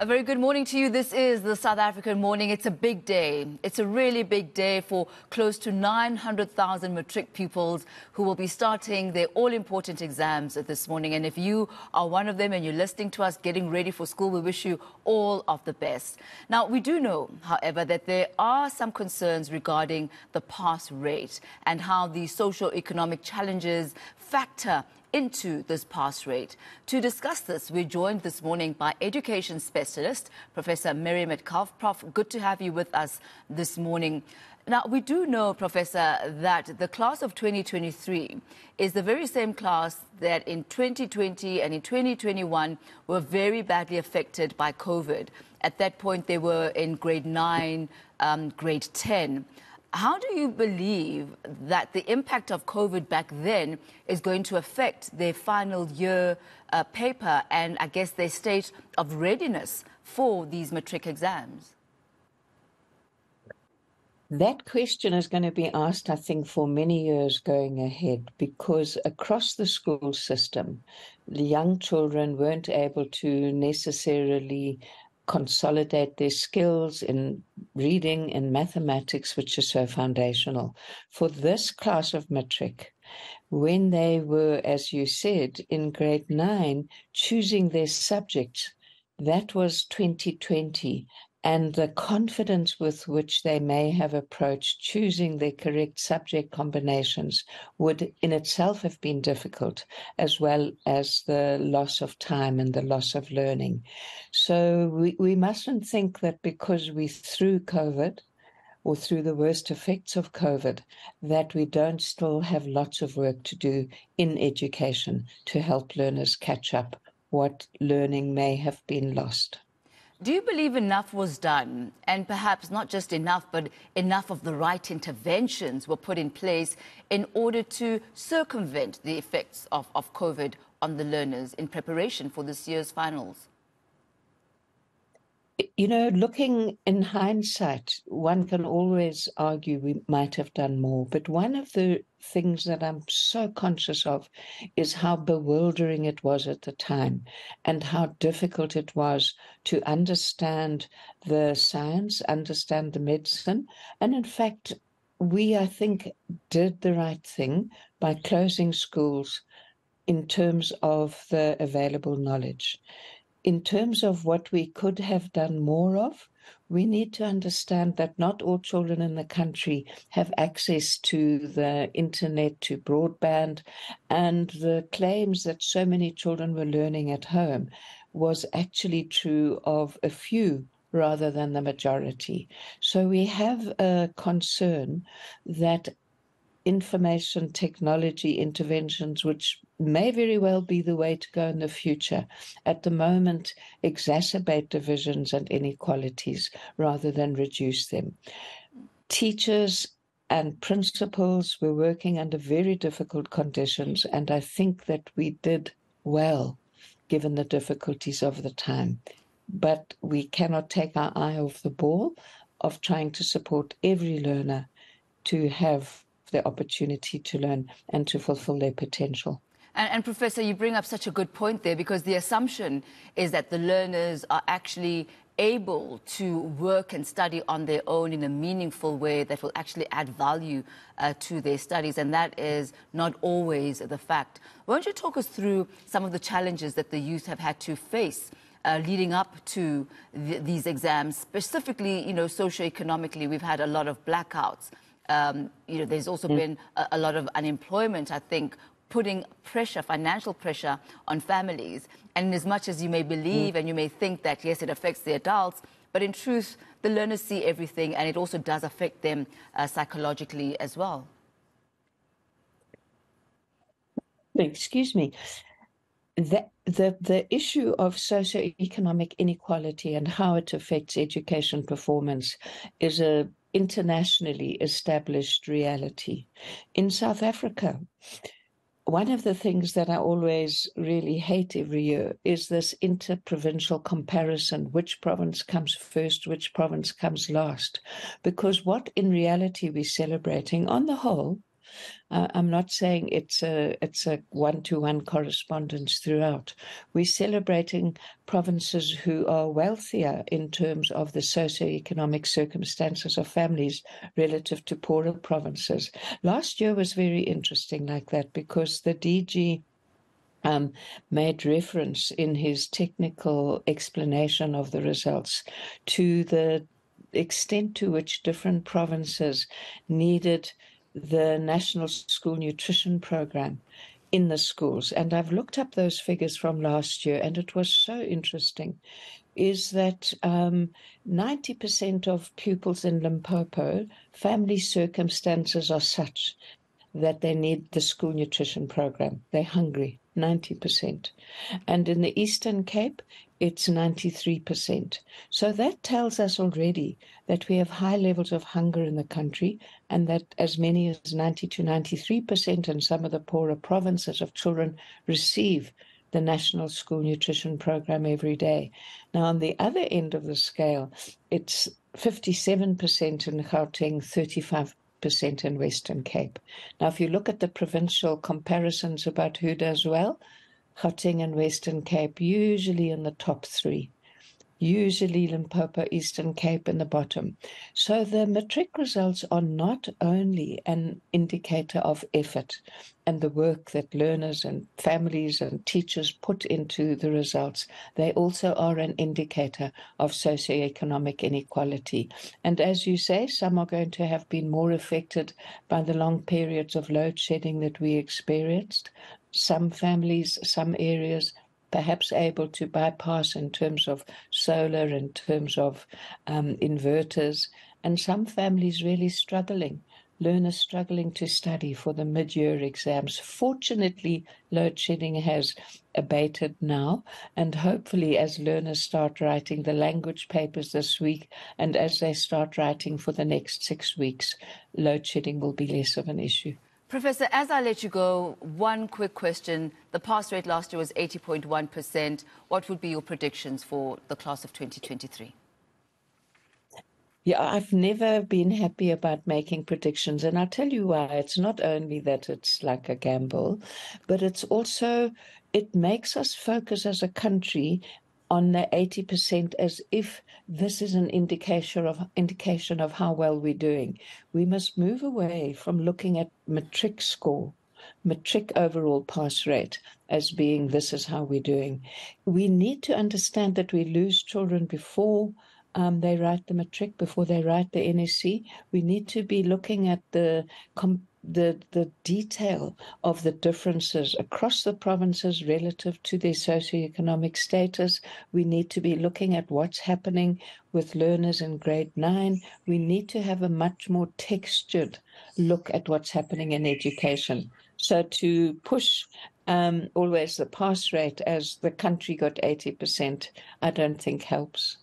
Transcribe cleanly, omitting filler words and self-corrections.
A very good morning to you. This is the South African Morning. It's a big day. It's a really big day for close to 900,000 matric pupils who will be starting their all-important exams this morning. And if you are one of them and you're listening to us getting ready for school, we wish you all of the best. Now, we do know, however, that there are some concerns regarding the pass rate and how the socio-economic challenges factor into this pass rate. To discuss this, we're joined this morning by education specialist, Professor Metcalfe. Prof, good to have you with us this morning. Now, we do know, Professor, that the class of 2023 is the very same class that in 2020 and in 2021 were very badly affected by COVID. At that point, they were in grade 9, grade 10. How do you believe that the impact of COVID back then is going to affect their final year paper and, I guess, their state of readiness for these matric exams? That question is going to be asked, I think, for many years going ahead, because across the school system, the young children weren't able to necessarily consolidate their skills in reading and mathematics, which is so foundational. For this class of matric, when they were, as you said, in grade 9, choosing their subjects, that was 2020. And the confidence with which they may have approached choosing their correct subject combinations would in itself have been difficult, as well as the loss of time and the loss of learning. So we mustn't think that because we through COVID or through the worst effects of COVID, that we don't still have lots of work to do in education to help learners catch up what learning may have been lost. Do you believe enough was done, and perhaps not just enough, but enough of the right interventions were put in place in order to circumvent the effects of COVID on the learners in preparation for this year's finals? You know, looking in hindsight, one can always argue we might have done more. But one of the things that I'm so conscious of is how bewildering it was at the time and how difficult it was to understand the science, understand the medicine. And in fact, we, I think, did the right thing by closing schools in terms of the available knowledge. In terms of what we could have done more of, we need to understand that not all children in the country have access to the internet, to broadband, and the claims that so many children were learning at home was actually true of a few rather than the majority. So we have a concern that information technology interventions, which may very well be the way to go in the future, at the moment exacerbate divisions and inequalities rather than reduce them. Teachers and principals were working under very difficult conditions, and I think that we did well given the difficulties of the time. But we cannot take our eye off the ball of trying to support every learner to have the opportunity to learn and to fulfill their potential. And Professor, you bring up such a good point there, because the assumption is that the learners are actually able to work and study on their own in a meaningful way that will actually add value to their studies, and that is not always the fact. Why don't you talk us through some of the challenges that the youth have had to face leading up to these exams, specifically, socioeconomically? We've had a lot of blackouts. There's also been a lot of unemployment, I think, putting pressure, financial pressure on families. And as much as you may believe and you may think that, yes, it affects the adults, but in truth, the learners see everything, and it also does affect them psychologically as well. Excuse me. The issue of socioeconomic inequality and how it affects education performance is a internationally established reality. In South Africa, one of the things that I always really hate every year is this inter-provincial comparison, which province comes first, which province comes last. Because what in reality we're celebrating, on the whole, I'm not saying it's a one-to-one correspondence throughout. We're celebrating provinces who are wealthier in terms of the socioeconomic circumstances of families relative to poorer provinces. Last year was very interesting like that because the DG made reference in his technical explanation of the results to the extent to which different provinces needed the National School Nutrition Program in the schools. And I've looked up those figures from last year, and it was so interesting, is that 90% of pupils in Limpopo, family circumstances are such that they need the school nutrition program. They're hungry, 90%. And in the Eastern Cape, it's 93%. So that tells us already that we have high levels of hunger in the country, and that as many as 90 to 93% in some of the poorer provinces of children receive the National School Nutrition Program every day. Now, on the other end of the scale, it's 57% in Gauteng, 35% in Western Cape. Now, if you look at the provincial comparisons about who does well, Gauteng and Western Cape usually in the top three, usually Limpopo, Eastern Cape in the bottom. So the matric results are not only an indicator of effort and the work that learners and families and teachers put into the results, they also are an indicator of socioeconomic inequality. And as you say, some are going to have been more affected by the long periods of load shedding that we experienced. Some families, some areas, perhaps able to bypass in terms of solar, in terms of inverters, and some families really struggling, learners struggling to study for the mid-year exams. Fortunately, load shedding has abated now, and hopefully as learners start writing the language papers this week, and as they start writing for the next 6 weeks, load shedding will be less of an issue. Professor, as I let you go, one quick question. The pass rate last year was 80.1%. What would be your predictions for the class of 2023? Yeah, I've never been happy about making predictions. And I'll tell you why. It's not only that it's like a gamble, but it's also, it makes us focus as a country on the 80% as if this is an indication of how well we're doing. We must move away from looking at matric score, matric overall pass rate, as being this is how we're doing. We need to understand that we lose children before they write the matric, before they write the NSC. We need to be looking at the detail of the differences across the provinces relative to their socioeconomic status. We need to be looking at what's happening with learners in grade 9. We need to have a much more textured look at what's happening in education. So to push always the pass rate as the country got 80%, I don't think helps.